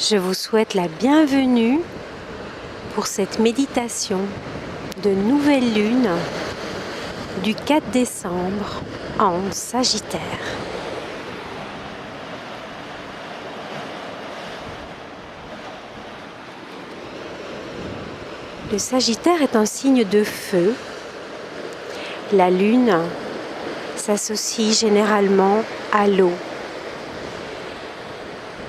Je vous souhaite la bienvenue pour cette méditation de nouvelle lune du 4 décembre en Sagittaire. Le Sagittaire est un signe de feu. La lune s'associe généralement à l'eau.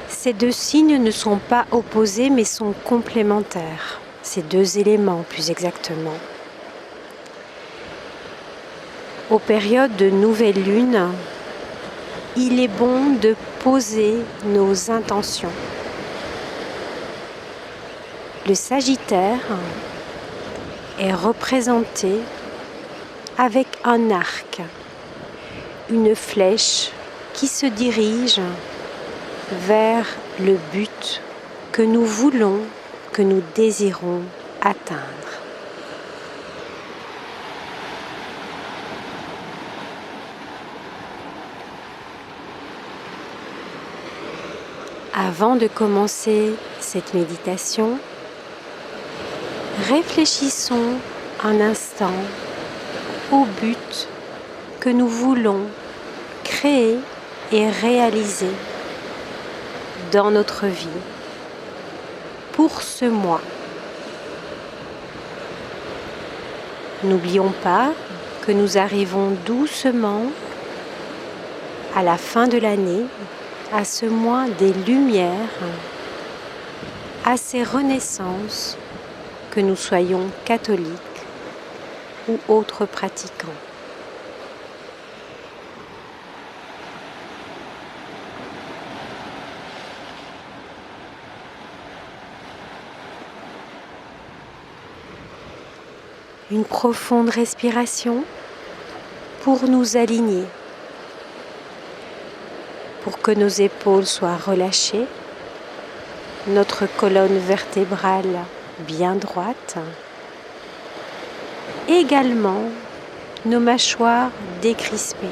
Ces deux signes ne sont pas opposés mais sont complémentaires. Ces deux éléments plus exactement. Aux périodes de nouvelle lune, il est bon de poser nos intentions. Le Sagittaire est représenté avec un arc, une flèche qui se dirige vers le but que nous voulons, que nous désirons atteindre. Avant de commencer cette méditation, réfléchissons un instant au but que nous voulons créer et réaliser dans notre vie pour ce mois. N'oublions pas que nous arrivons doucement à la fin de l'année, à ce mois des lumières, à ces renaissances, que nous soyons catholiques ou autres pratiquants. Une profonde respiration pour nous aligner, pour que nos épaules soient relâchées, notre colonne vertébrale bien droite, également nos mâchoires décrispées.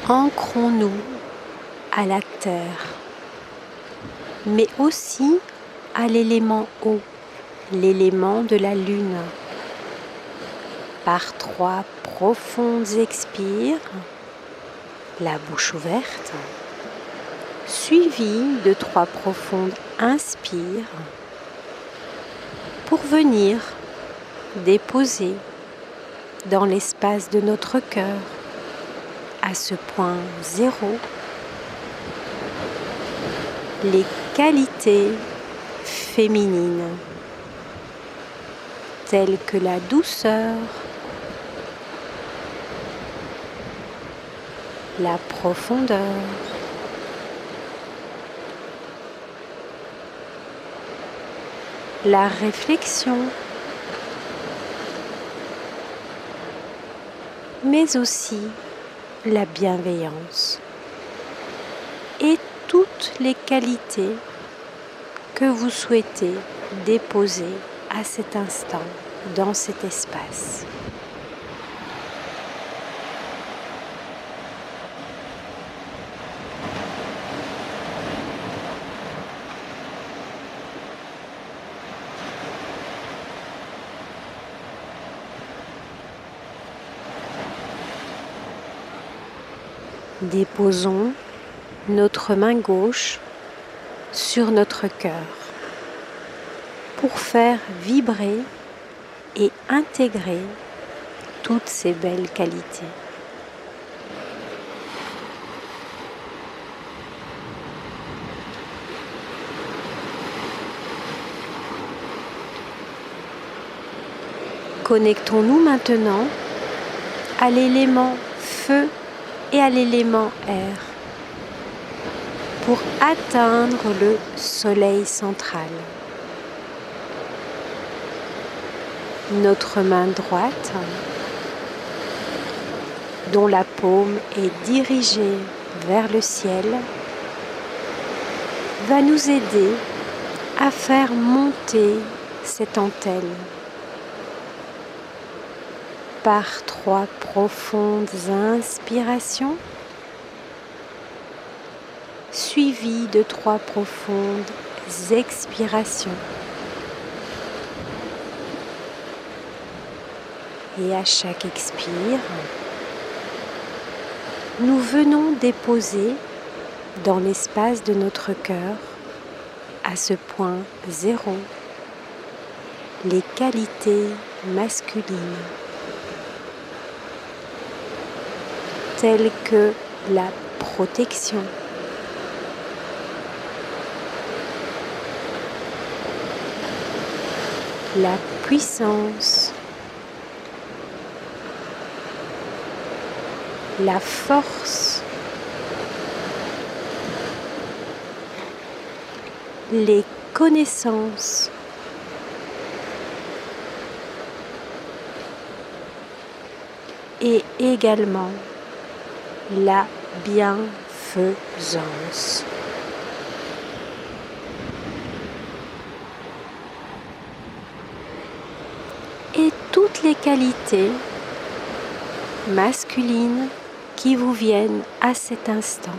Ancrons-nous à la terre, mais aussi à l'élément eau, l'élément de la lune. Par 3 profondes expires, la bouche ouverte, suivies de 3 profondes inspires pour venir déposer dans l'espace de notre cœur, à ce point 0, les qualités féminines telles que la douceur, la profondeur, la réflexion, mais aussi la bienveillance et toutes les qualités que vous souhaitez déposer à cet instant dans cet espace. Déposons notre main gauche sur notre cœur pour faire vibrer et intégrer toutes ces belles qualités. Connectons-nous maintenant à l'élément feu et à l'élément air pour atteindre le soleil central. Notre main droite, dont la paume est dirigée vers le ciel, va nous aider à faire monter cette antenne par 3 profondes inspirations suivies de 3 profondes expirations. Et à chaque expire, nous venons déposer dans l'espace de notre cœur, à ce point 0, les qualités masculines, telles que la protection, la puissance, la force, les connaissances, et également la bienfaisance. Et toutes les qualités masculines qui vous viennent à cet instant.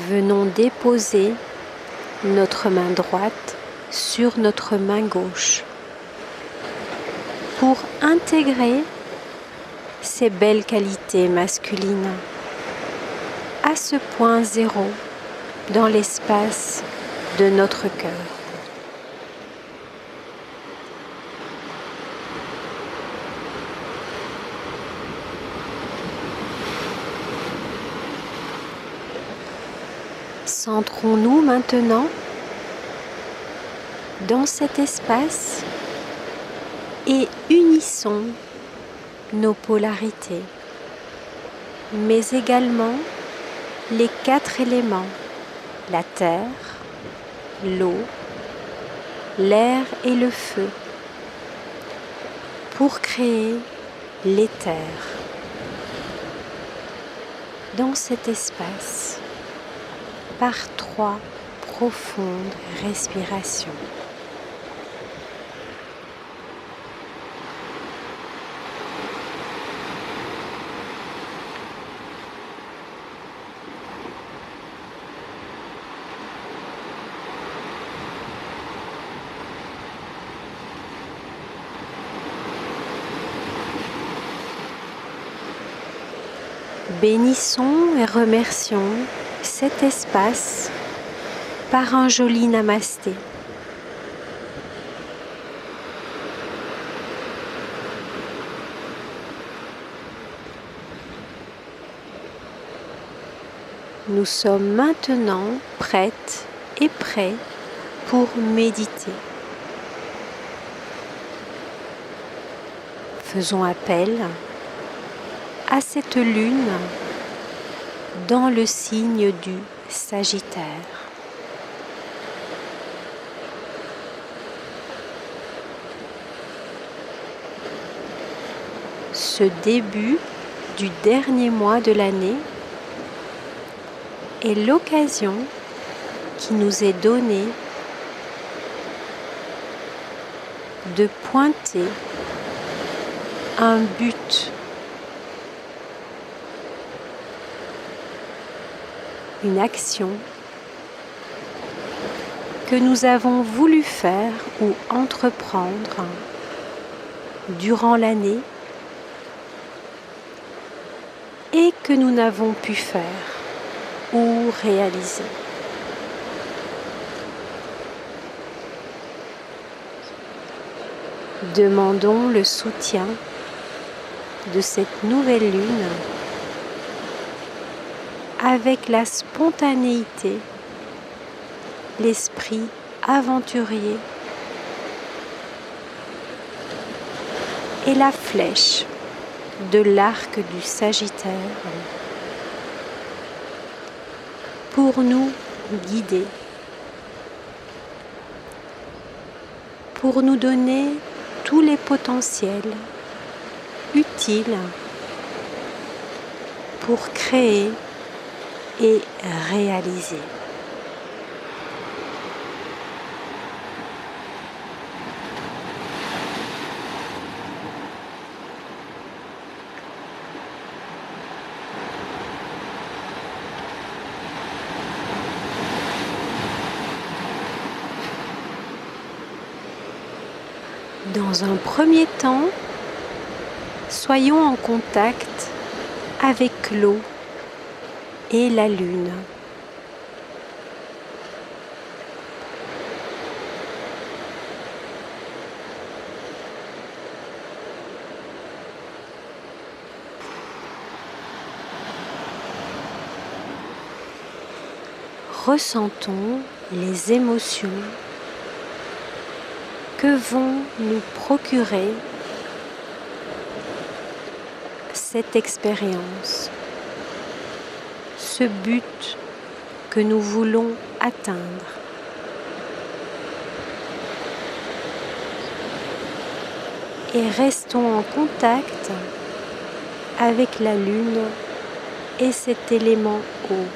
Venons déposer notre main droite sur notre main gauche pour intégrer ces belles qualités masculines à ce point 0 dans l'espace de notre cœur. Centrons-nous maintenant dans cet espace et unissons nos polarités, mais également les 4 éléments, la terre, l'eau, l'air et le feu, pour créer l'éther. Dans cet espace, par 3 profondes respirations. Bénissons et remercions cet espace par un joli namasté. Nous sommes maintenant prêtes et prêts pour méditer. Faisons appel à cette lune dans le signe du Sagittaire. Ce début du dernier mois de l'année est l'occasion qui nous est donnée de pointer un but, une action que nous avons voulu faire ou entreprendre durant l'année et que nous n'avons pu faire ou réaliser. Demandons le soutien de cette nouvelle lune avec la spontanéité, l'esprit aventurier et la flèche de l'arc du Sagittaire pour nous guider, pour nous donner tous les potentiels utiles pour créer et réaliser. Dans un premier temps, soyons en contact avec l'eau et la lune. Ressentons les émotions que vont nous procurer cette expérience, ce but que nous voulons atteindre. Et restons en contact avec la lune et cet élément eau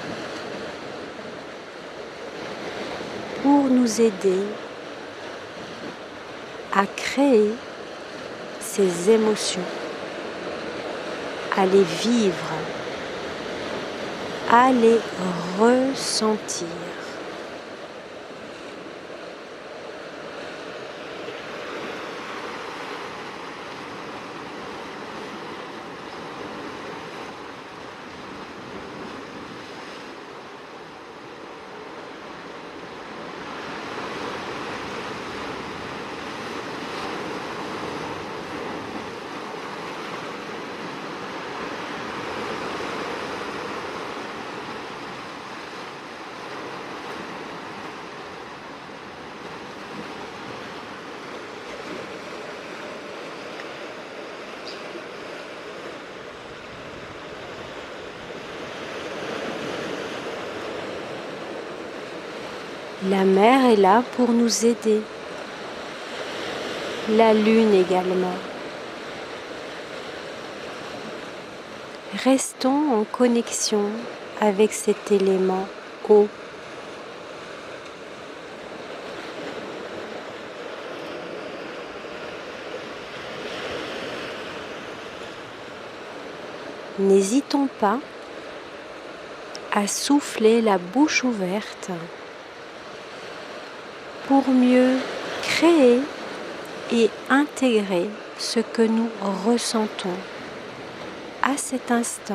pour nous aider à créer ces émotions, à les vivre, à les ressentir. La mer est là pour nous aider, la lune également. Restons en connexion avec cet élément eau. N'hésitons pas à souffler la bouche ouverte pour mieux créer et intégrer ce que nous ressentons à cet instant,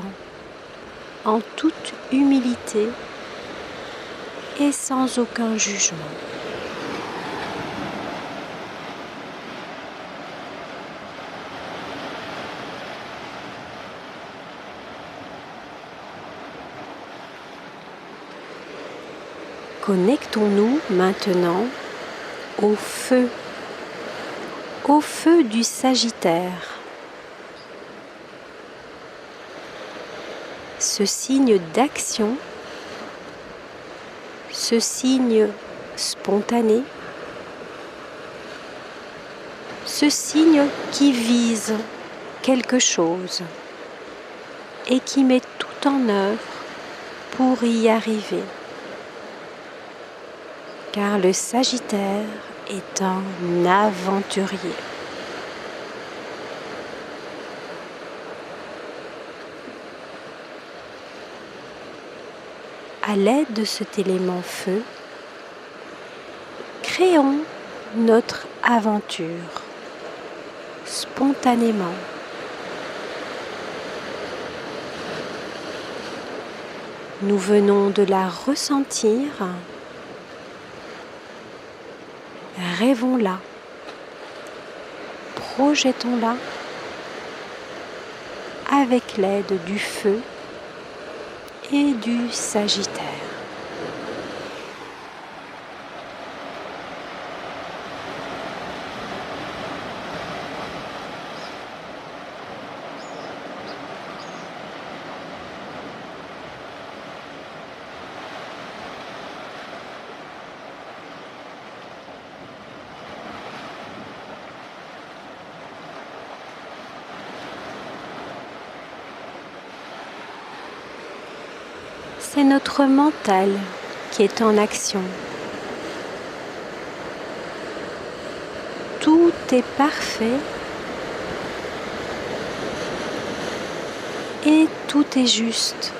en toute humilité et sans aucun jugement. Connectons-nous maintenant au feu du Sagittaire. Ce signe d'action, ce signe spontané, ce signe qui vise quelque chose et qui met tout en œuvre pour y arriver. Car le Sagittaire est un aventurier. À l'aide de cet élément feu, créons notre aventure spontanément. Nous venons de la ressentir. Rêvons-la, projetons-la avec l'aide du feu et du Sagittaire. c'est notre mental qui est en action. Tout est parfait et tout est juste.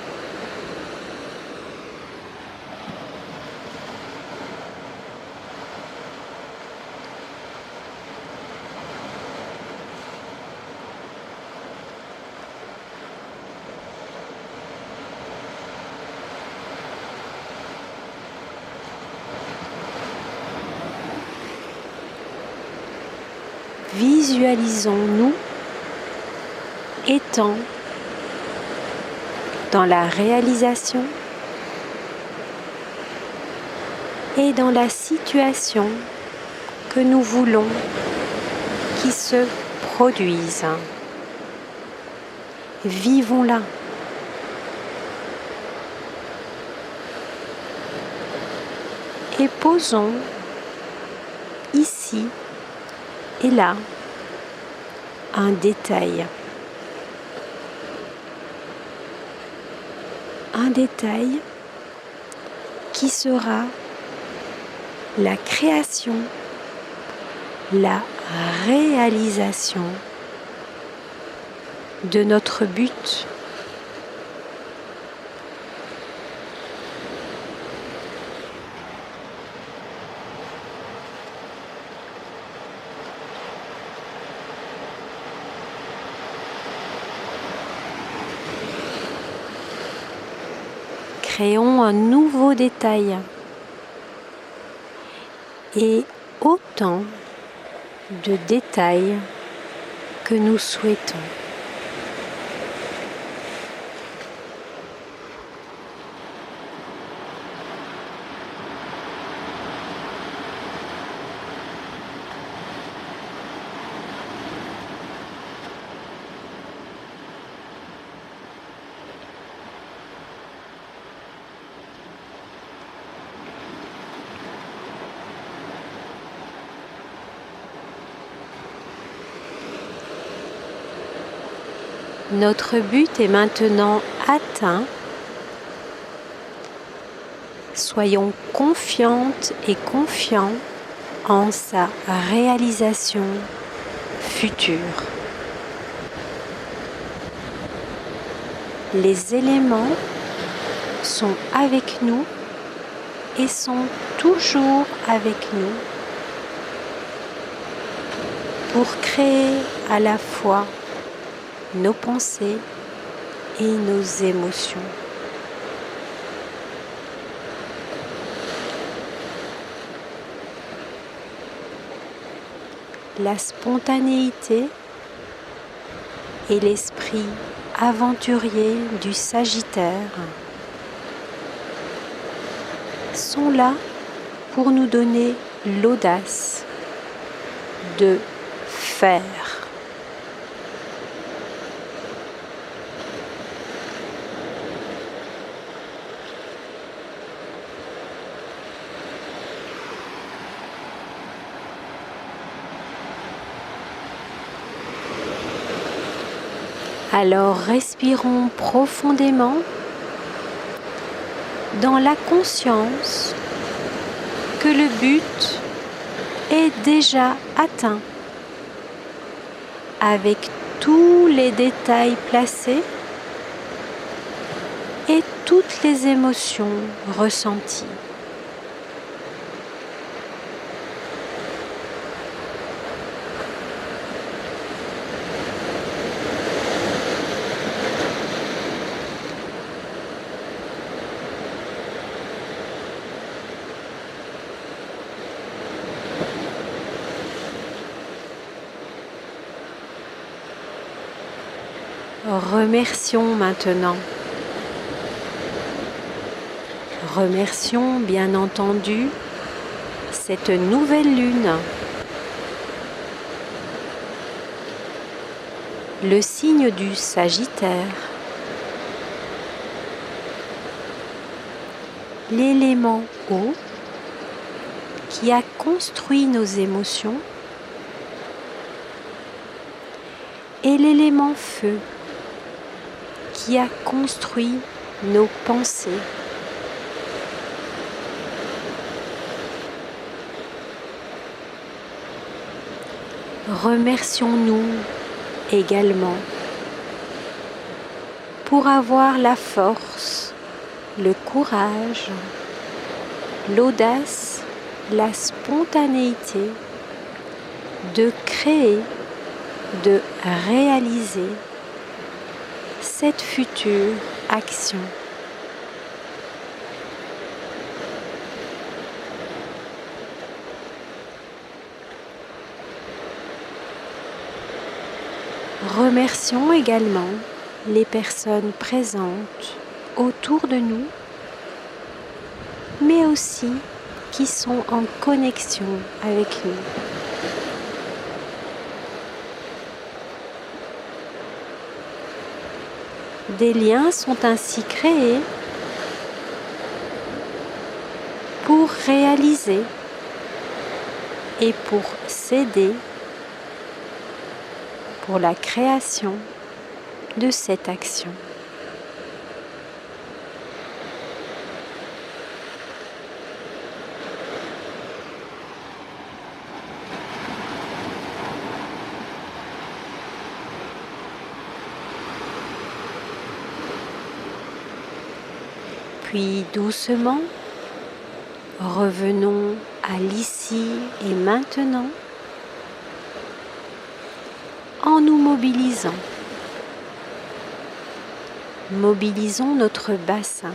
Visualisons-nous étant dans la réalisation et dans la situation que nous voulons qui se produise. Vivons-la. Et posons ici et là un détail. Un détail qui sera la création, la réalisation de notre but. Créons un nouveau détail et autant de détails que nous souhaitons. Notre but est maintenant atteint. Soyons confiantes et confiants en sa réalisation future. Les éléments sont avec nous et sont toujours avec nous pour créer à la fois nos pensées et nos émotions. La spontanéité et l'esprit aventurier du Sagittaire sont là pour nous donner l'audace de faire. Alors respirons profondément dans la conscience que le but est déjà atteint avec tous les détails placés et toutes les émotions ressenties. Remercions maintenant. Remercions bien entendu cette nouvelle lune, le signe du Sagittaire, l'élément eau qui a construit nos émotions et l'élément feu qui a construit nos pensées. remercions-nous également pour avoir la force, le courage, l'audace, la spontanéité de créer, de réaliser cette future action. Remercions également les personnes présentes autour de nous, mais aussi qui sont en connexion avec nous. Des liens sont ainsi créés pour réaliser et pour s'aider pour la création de cette action. Puis doucement, revenons à l'ici et maintenant en nous mobilisant. Mobilisons notre bassin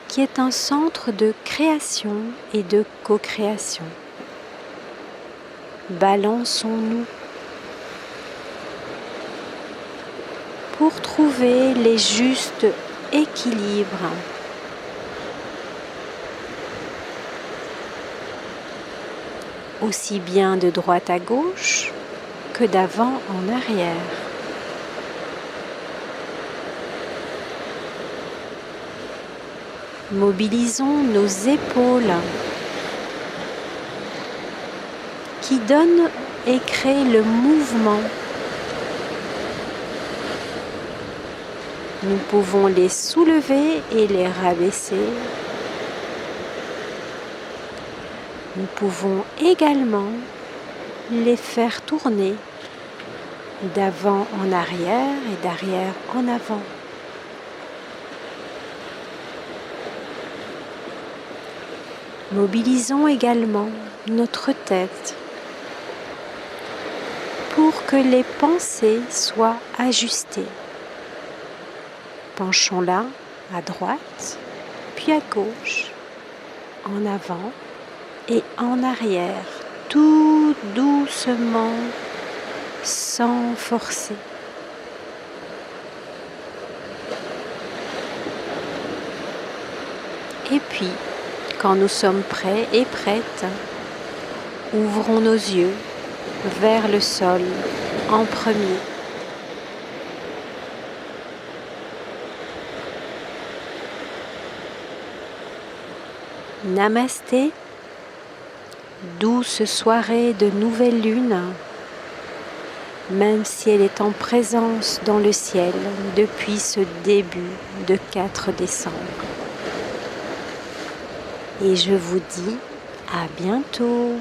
qui est un centre de création et de co-création. Balançons-nous pour trouver les justes équilibres. Aussi bien de droite à gauche que d'avant en arrière. Mobilisons nos épaules qui donnent et créent le mouvement. Nous pouvons les soulever et les rabaisser. Nous pouvons également les faire tourner d'avant en arrière et d'arrière en avant. Mobilisons également notre tête pour que les pensées soient ajustées. Penchons-la à droite, puis à gauche, en avant et en arrière, tout doucement, sans forcer. Et puis, quand nous sommes prêts et prêtes, ouvrons nos yeux vers le sol en premier. Namasté, douce soirée de nouvelle lune, même si elle est en présence dans le ciel depuis ce début de 4 décembre. Et je vous dis à bientôt.